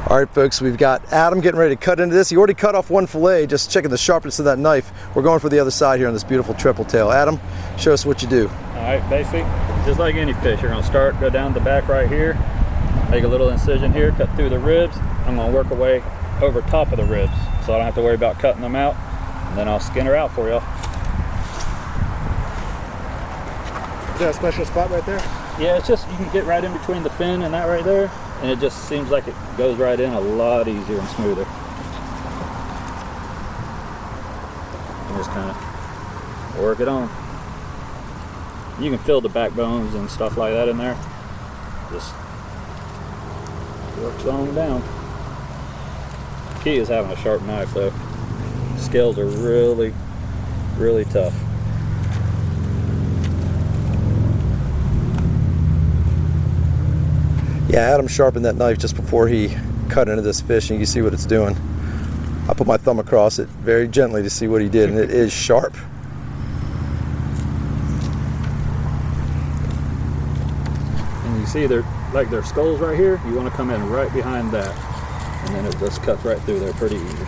All right, folks, we've got Adam getting ready to cut into this. He already cut off one fillet, just checking the sharpness of that knife. We're going for the other side here on this beautiful triple tail. Adam, show us what you do. All right, basically, just like any fish, you're gonna start, go down the back right here, make a little incision here, cut through the ribs. I'm gonna work away over top of the ribs, so I don't have to worry about cutting them out, and then I'll skin her out for y'all. Is there a special spot right there? Yeah, it's just, you can get right in between the fin and that right there, and it just seems like it goes right in a lot easier and smoother. And just kind of work it on. You can feel the backbones and stuff like that in there. Just works on down. Key is having a sharp knife though. Scales are really, really tough. Yeah, Adam sharpened that knife just before he cut into this fish, and you can see what it's doing. I put my thumb across it very gently to see what he did, and it is sharp. And you see they're like their skulls right here. You want to come in right behind that, and then it just cuts right through there pretty easy.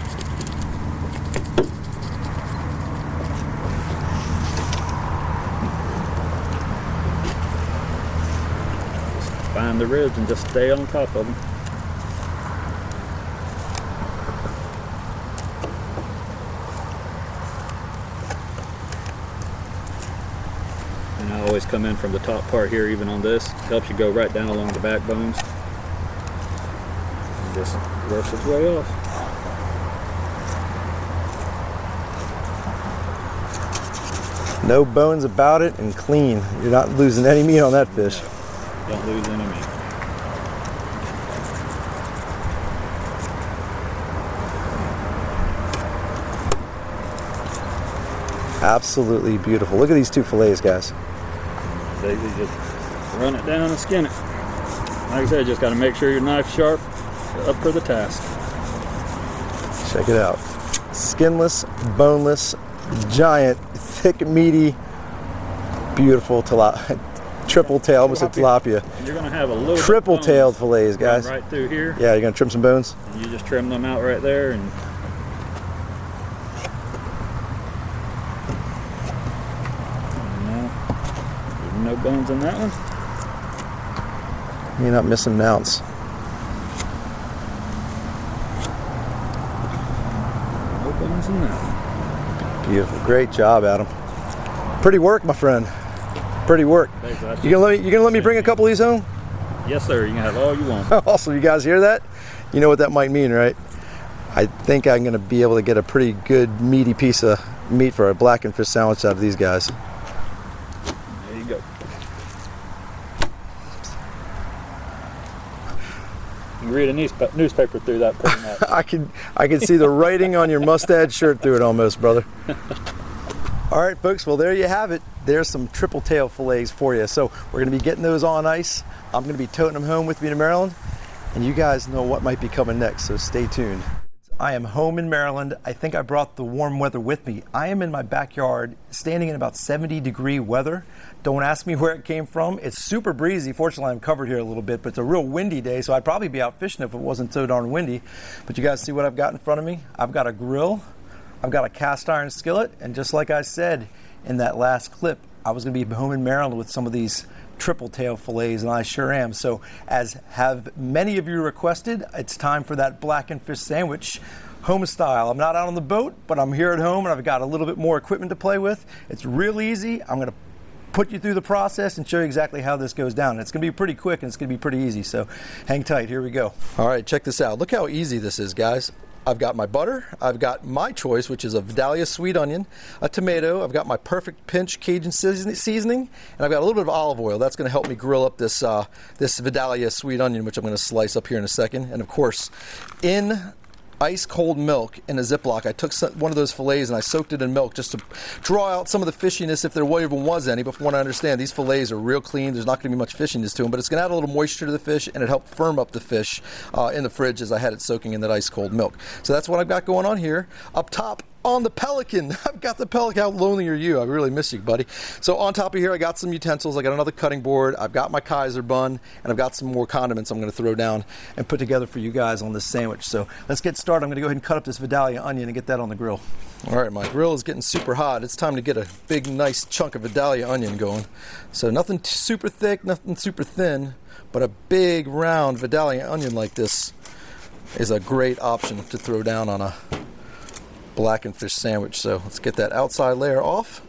Find the ribs and just stay on top of them. And I always come in from the top part here, even on this. Helps you go right down along the backbones. And just works its way off. No bones about it, and clean. You're not losing any meat on that fish. Don't lose any meat. Absolutely beautiful. Look at these two fillets, guys. They just run it down and skin it. Like I said, just got to make sure your knife's sharp, up for the task. Check it out. Skinless, boneless, giant, thick, meaty, beautiful triple tail, almost a tilapia. You're going to have a little triple tailed fillets, guys. Right through here. Yeah, you're going to trim some bones? And you just trim them out right there. And no bones in that one. You're not missing an ounce. No bones in that one. Beautiful. Great job, Adam. Pretty work, my friend. Pretty work. You gonna let me bring a couple of these home? Yes, sir. You can have all you want. Awesome. You guys hear that? You know what that might mean, right? I think I'm gonna be able to get a pretty good meaty piece of meat for a blackened fish sandwich out of these guys. There you go. You can read a newspaper through that pretty much. I can see the writing on your mustad shirt through it almost, brother. All right, folks, well, there you have it. There's some triple tail fillets for you. So we're gonna be getting those on ice. I'm gonna be toting them home with me to Maryland, and you guys know what might be coming next, so stay tuned. I am home in Maryland. I think I brought the warm weather with me. I am in my backyard, standing in about 70-degree weather. Don't ask me where it came from. It's super breezy. Fortunately, I'm covered here a little bit, but it's a real windy day, so I'd probably be out fishing if it wasn't so darn windy. But you guys see what I've got in front of me? I've got a grill. I've got a cast iron skillet, and just like I said in that last clip, I was going to be home in Maryland with some of these triple tail fillets, and I sure am. So as have many of you requested, it's time for that blackened fish sandwich, home style. I'm not out on the boat, but I'm here at home, and I've got a little bit more equipment to play with. It's real easy. I'm going to put you through the process and show you exactly how this goes down. It's going to be pretty quick, and it's going to be pretty easy, so hang tight. Here we go. All right, check this out. Look how easy this is, guys. I've got my butter, I've got my choice, which is a Vidalia sweet onion, a tomato, I've got my perfect pinch Cajun seasoning, and I've got a little bit of olive oil. That's going to help me grill up this this Vidalia sweet onion, which I'm going to slice up here in a second. And of course, in ice cold milk in a Ziploc. I took one of those fillets and I soaked it in milk just to draw out some of the fishiness if there even was any. But from what I understand, these fillets are real clean. There's not going to be much fishiness to them, but it's going to add a little moisture to the fish, and it helped firm up the fish in the fridge as I had it soaking in that ice cold milk. So that's what I've got going on here. Up top, on the Pelican. I've got the Pelican. How lonely are you? I really miss you, buddy. So on top of here, I got some utensils. I got another cutting board. I've got my Kaiser bun, and I've got some more condiments I'm going to throw down and put together for you guys on this sandwich. So let's get started. I'm going to go ahead and cut up this Vidalia onion and get that on the grill. All right, my grill is getting super hot. It's time to get a big, nice chunk of Vidalia onion going. So nothing super thick, nothing super thin, but a big, round Vidalia onion like this is a great option to throw down on a blackened fish sandwich. So let's get that outside layer off.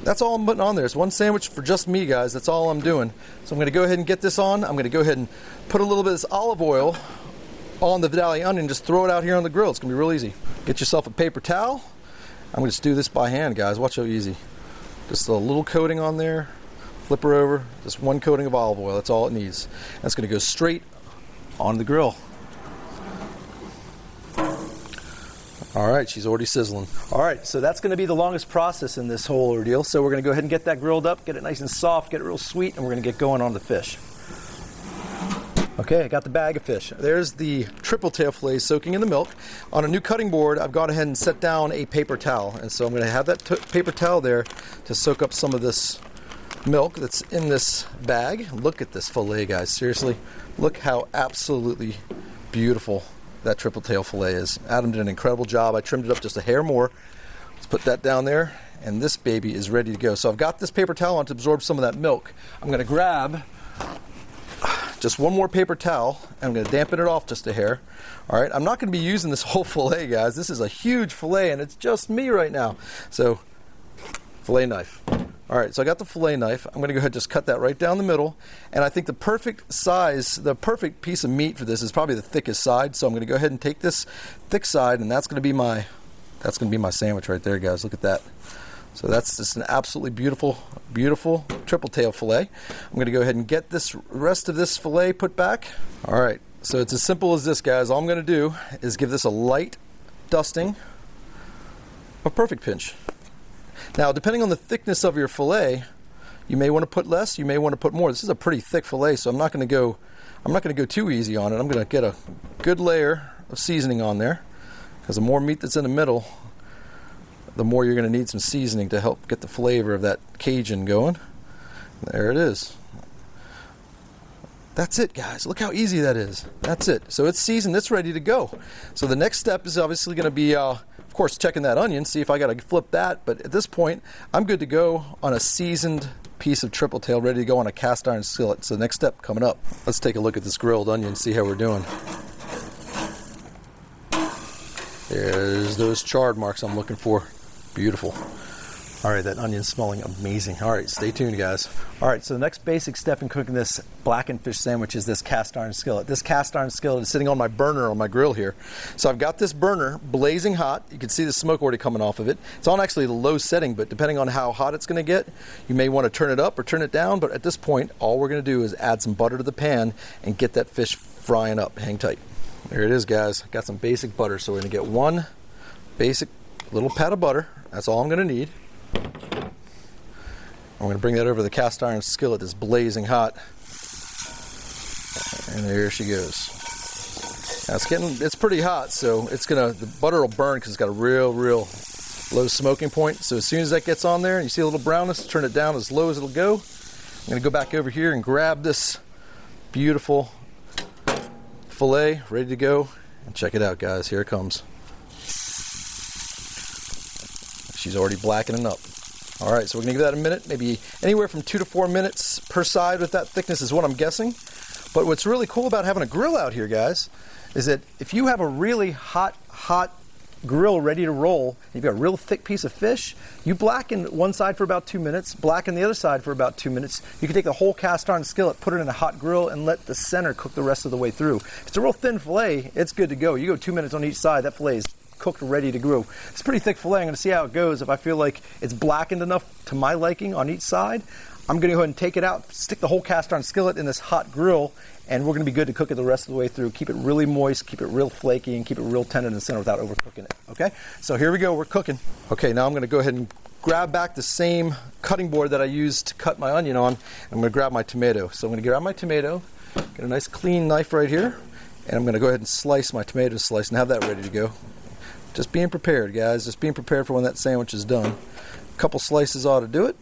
That's all I'm putting on there. It's one sandwich for just me, guys. That's all I'm doing. So I'm going to go ahead and get this on. I'm going to go ahead and put a little bit of this olive oil on the Vidalia onion. Just throw it out here on the grill. It's going to be real easy. Get yourself a paper towel. I'm going to just do this by hand, guys. Watch how easy. Just a little coating on there. Flip her over. Just one coating of olive oil. That's all it needs. That's going to go straight on the grill. All right, she's already sizzling. All right, so that's going to be the longest process in this whole ordeal. So we're going to go ahead and get that grilled up, get it nice and soft, get it real sweet, and we're going to get going on the fish. Okay, I got the bag of fish. There's the triple tail fillet soaking in the milk. On a new cutting board, I've gone ahead and set down a paper towel. And so I'm going to have that paper towel there to soak up some of this milk that's in this bag. Look at this fillet, guys. Seriously, look how absolutely beautiful that triple tail fillet is. Adam did an incredible job. I trimmed it up just a hair more. Let's put that down there, and this baby is ready to go. So I've got this paper towel on to absorb some of that milk. I'm going to grab just one more paper towel, and I'm going to dampen it off just a hair. All right, I'm not going to be using this whole fillet, guys. This is a huge fillet, and it's just me right now. So, fillet knife. All right, so I got the fillet knife. I'm going to go ahead and just cut that right down the middle. And I think the perfect size, the perfect piece of meat for this is probably the thickest side. So I'm going to go ahead and take this thick side, and that's going to be my sandwich right there, guys. Look at that. So that's just an absolutely beautiful, beautiful triple tail fillet. I'm going to go ahead and get this rest of this fillet put back. All right, so it's as simple as this, guys. All I'm going to do is give this a light dusting of Perfect Pinch. Now, depending on the thickness of your fillet, you may want to put less, you may want to put more. This is a pretty thick fillet, so I'm not going to go too easy on it. I'm going to get a good layer of seasoning on there, because the more meat that's in the middle, the more you're going to need some seasoning to help get the flavor of that Cajun going. There it is. That's it, guys. Look how easy that is. That's it. So it's seasoned, it's ready to go. So the next step is obviously going to be, of course, checking that onion, see if I got to flip that. But at this point, I'm good to go on a seasoned piece of triple tail, ready to go on a cast iron skillet. So the next step coming up. Let's take a look at this grilled onion, see how we're doing. There's those charred marks I'm looking for. Beautiful. All right, that onion's smelling amazing. All right, stay tuned, guys. All right, so the next basic step in cooking this blackened fish sandwich is this cast iron skillet. This cast iron skillet is sitting on my burner on my grill here. So I've got this burner blazing hot. You can see the smoke already coming off of it. It's on actually the low setting, but depending on how hot it's gonna get, you may wanna turn it up or turn it down, but at this point, all we're gonna do is add some butter to the pan and get that fish frying up. Hang tight. There it is, guys. Got some basic butter, so we're gonna get one basic little pat of butter. That's all I'm gonna need. I'm going to bring that over the cast iron skillet that's blazing hot. And there she goes. Now it's pretty hot, so the butter will burn because it's got a real low smoking point. So as soon as that gets on there and you see a little brownness, turn it down as low as it'll go. I'm going to go back over here and grab this beautiful fillet ready to go. And check it out, guys. Here it comes. She's already blackening up. All right, so we're gonna give that a minute, maybe anywhere from 2 to 4 minutes per side with that thickness is what I'm guessing. But what's really cool about having a grill out here, guys, is that if you have a really hot grill ready to roll, you've got a real thick piece of fish, you blacken one side for about 2 minutes, blacken the other side for about 2 minutes. You can take the whole cast iron skillet, put it in a hot grill, and let the center cook the rest of the way through. If it's a real thin fillet, it's good to go. You go 2 minutes on each side, that fillet is cooked, ready to go. It's a pretty thick fillet. I'm going to see how it goes. If I feel like it's blackened enough to my liking on each side, I'm going to go ahead and take it out, stick the whole cast iron skillet in this hot grill, and we're going to be good to cook it the rest of the way through. Keep it really moist, keep it real flaky, and keep it real tender in the center without overcooking it. Okay? So here we go. We're cooking. Okay, now I'm going to go ahead and grab back the same cutting board that I used to cut my onion on. I'm going to grab my tomato. So I'm going to grab my tomato, get a nice clean knife right here, and I'm going to go ahead and slice my tomato slice and have that ready to go. Just being prepared, guys. Just being prepared for when that sandwich is done. A couple slices ought to do it.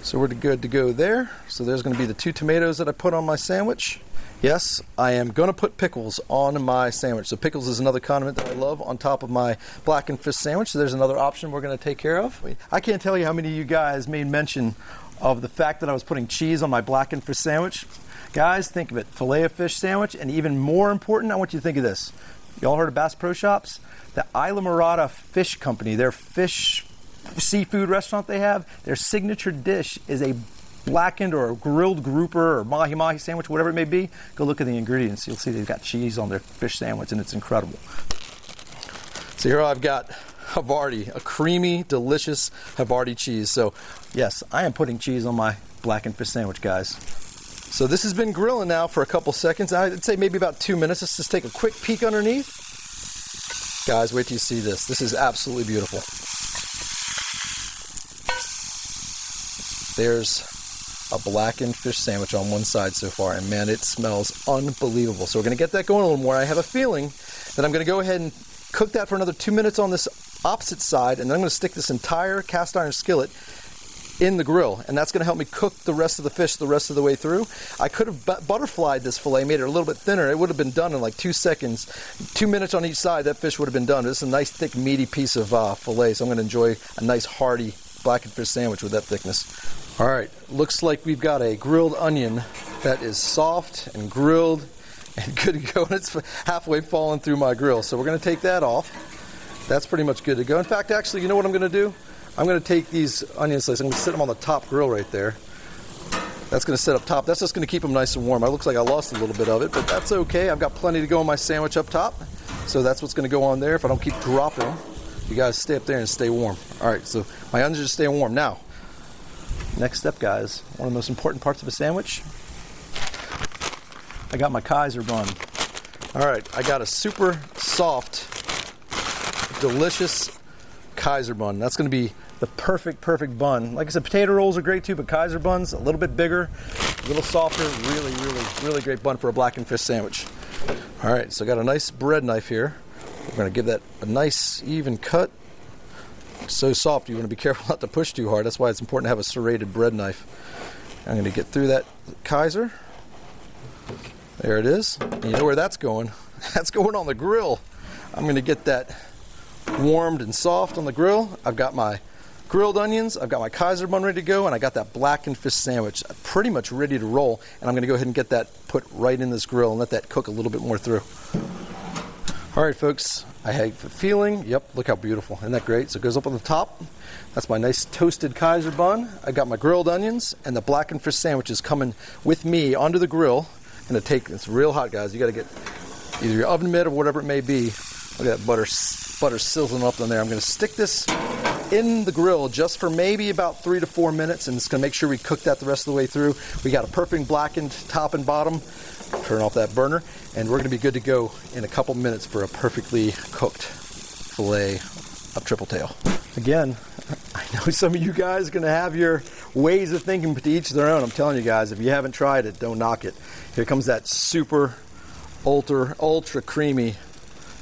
So we're good to go there. So there's going to be the 2 tomatoes that I put on my sandwich. Yes, I am going to put pickles on my sandwich. So pickles is another condiment that I love on top of my blackened fish sandwich. So there's another option we're going to take care of. I can't tell you how many of you guys made mention of the fact that I was putting cheese on my blackened fish sandwich. Guys, think of it, fillet of fish sandwich, and even more important, I want you to think of this. Y'all heard of Bass Pro Shops? The Isla Morada Fish Company, their fish seafood restaurant they have, their signature dish is a blackened or a grilled grouper or mahi-mahi sandwich, whatever it may be. Go look at the ingredients. You'll see they've got cheese on their fish sandwich, and it's incredible. So here I've got Havarti, a creamy, delicious Havarti cheese. So yes, I am putting cheese on my blackened fish sandwich, guys. So this has been grilling now for a couple seconds. I'd say maybe about 2 minutes. Let's just take a quick peek underneath. Guys, wait till you see this. This is absolutely beautiful. There's a blackened fish sandwich on one side so far, and man, it smells unbelievable. So we're going to get that going a little more. I have a feeling that I'm going to go ahead and cook that for another 2 minutes on this opposite side, and then I'm going to stick this entire cast iron skillet in the grill, and that's going to help me cook the rest of the fish the rest of the way through. I could have butterflied this fillet, made it a little bit thinner. It would have been done in like 2 seconds. 2 minutes on each side, that fish would have been done. This is a nice thick meaty piece of fillet, so I'm going to enjoy a nice hearty blackened fish sandwich with that thickness. All right, looks like we've got a grilled onion that is soft and grilled and good to go, and it's halfway falling through my grill. So we're going to take that off. That's pretty much good to go. In fact, actually, you know what I'm going to do? I'm going to take these onion slices, I'm going to sit them on the top grill right there. That's going to sit up top. That's just going to keep them nice and warm. It looks like I lost a little bit of it, but that's okay. I've got plenty to go on my sandwich up top. So that's what's going to go on there. If I don't keep dropping, you guys stay up there and stay warm. All right, so my onions are staying warm. Now, next step, guys, one of the most important parts of a sandwich. I got my Kaiser bun. All right, I got a super soft, delicious Kaiser bun. That's going to be the perfect bun. Like I said, potato rolls are great too, but Kaiser buns, a little bit bigger, a little softer, really great bun for a blackened fish sandwich. All right, so I got a nice bread knife here. We're going to give that a nice even cut. So soft, you want to be careful not to push too hard. That's why it's important to have a serrated bread knife. I'm going to get through that Kaiser. There it is. And you know where that's going? That's going on the grill. I'm going to get that warmed and soft on the grill. I've got my grilled onions, I've got my Kaiser bun ready to go, and I got that blackened fish sandwich pretty much ready to roll. And I'm going to go ahead and get that put right in this grill and let that cook a little bit more through. All right, folks, I have a feeling, yep, look how beautiful. Isn't that great? So it goes up on the top. That's my nice toasted Kaiser bun. I got my grilled onions, and the blackened fish sandwich is coming with me onto the grill. And it's real hot, guys. You got to get either your oven mitt or whatever it may be. Look at that butter sizzling up in there. I'm going to stick this in the grill just for maybe about 3 to 4 minutes, and it's going to make sure we cook that the rest of the way through. We got a perfect blackened top and bottom. Turn off that burner, and we're going to be good to go in a couple minutes for a perfectly cooked fillet of triple tail. Again, I know some of you guys are going to have your ways of thinking, but to each their own. I'm telling you guys, if you haven't tried it, don't knock it. Here comes that super ultra creamy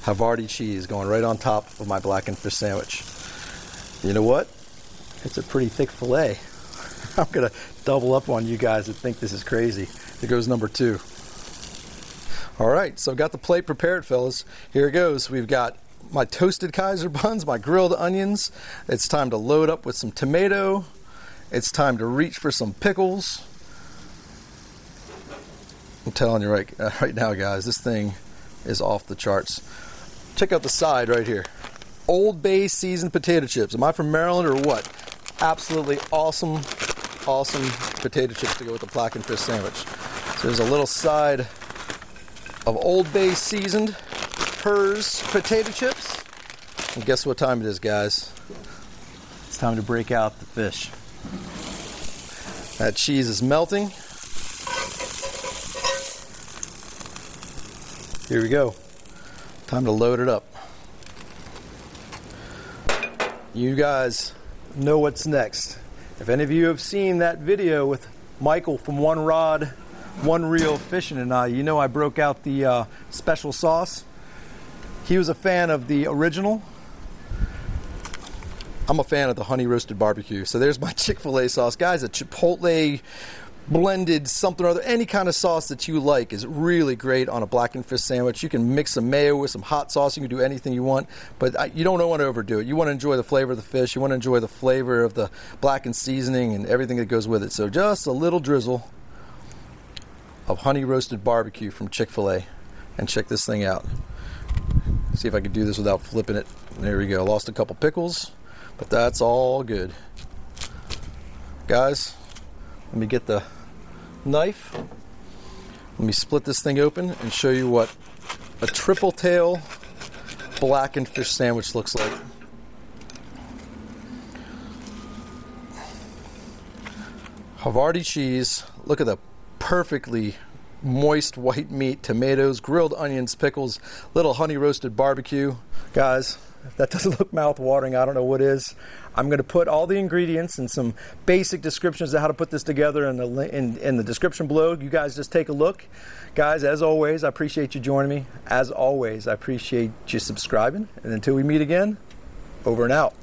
Havarti cheese going right on top of my blackened fish sandwich. You know what? It's a pretty thick fillet. I'm going to double up on you guys that think this is crazy. Here goes number 2. All right, so I've got the plate prepared, fellas. Here it goes. We've got my toasted Kaiser buns, my grilled onions. It's time to load up with some tomato. It's time to reach for some pickles. I'm telling you right now, guys, this thing is off the charts. Check out the side right here. Old Bay seasoned potato chips. Am I from Maryland or what? Absolutely awesome potato chips to go with the blackened fish sandwich. So there's a little side of Old Bay seasoned Hers potato chips. And guess what time it is, guys? It's time to break out the fish. That cheese is melting. Here we go. Time to load it up. You guys know what's next. If any of you have seen that video with Michael from One Rod, One Reel Fishing and I, you know I broke out the special sauce. he was a fan of the original. I'm a fan of the honey roasted barbecue. So there's my Chick-fil-A sauce. Guys, a Chipotle blended something or other, any kind of sauce that you like is really great on a blackened fish sandwich. You can mix some mayo with some hot sauce. You can do anything you want, but you don't want to overdo it. You want to enjoy the flavor of the fish. You want to enjoy the flavor of the blackened seasoning and everything that goes with it. So just a little drizzle of honey roasted barbecue from Chick-fil-A. And check this thing out. See if I can do this without flipping it. There we go. Lost a couple pickles, but that's all good. Guys, let me get the knife. Let me split this thing open and show you what a triple tail blackened fish sandwich looks like. Havarti cheese. Look at the perfectly moist white meat, tomatoes, grilled onions, pickles, little honey roasted barbecue. Guys, if that doesn't look mouth-watering, I don't know what is. I'm going to put all the ingredients and some basic descriptions of how to put this together in the description below. You guys just take a look. Guys, as always, I appreciate you joining me. As always, I appreciate you subscribing. And until we meet again, over and out.